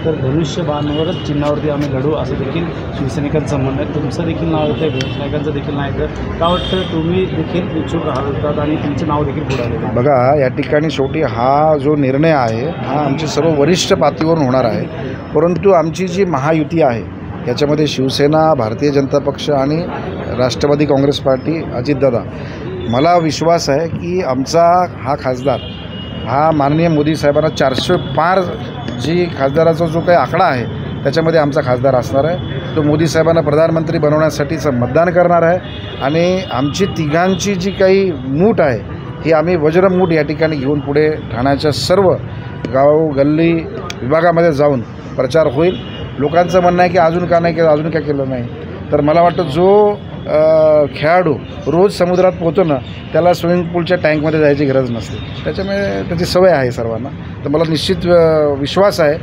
तर धनुष्यबाणावरच चिन्हावरती आम्ही लढू असं देखील शिवसैनिकांचं म्हणणं आहे. तुमचं देखील नाव येतं, गणेश नाईकांचं देखील नाव येतं. का वाटतं तुम्ही देखील इच्छुक आहात आणि तुमचं नाव देखील पुढे आलेलं आहे? बघा, या ठिकाणी शेवटी हा जो निर्णय आहे हा आमच्या सर्व वरिष्ठ पातळीवरून होणार आहे. परंतु आमची जी महायुती आहे याच्यामध्ये शिवसेना, भारतीय जनता पक्ष आणि राष्ट्रवादी काँग्रेस पार्टी, अजितदादा, मला विश्वास आहे की आमचा हा खासदार हा माननीय मोदी साहेबांना 400 पार जी खासदाराचा जो काही आकडा आहे त्याच्यामध्ये आमचा खासदार असणार आहे. तो मोदी साहेबांना प्रधानमंत्री बनवण्यासाठीचं मतदान करणार आहे. आणि आमची तिघांची जी काही मूठ आहे ही आम्ही वज्रमूठ या ठिकाणी घेऊन पुढे ठाण्याच्या सर्व गाव गल्ली विभागामध्ये जाऊन प्रचार होईल. लोकांचं म्हणणं आहे की अजून का नाही केलं, अजून काय केलं नाही. तर मला वाटतं जो खेळाडू रोज समुद्रात पोहतो ना त्याला स्विमिंग पूलच्या टँकमध्ये जायची गरज नसते. त्याच्यामुळे त्याची सवय आहे सर्वांना. तर मला निश्चित विश्वास आहे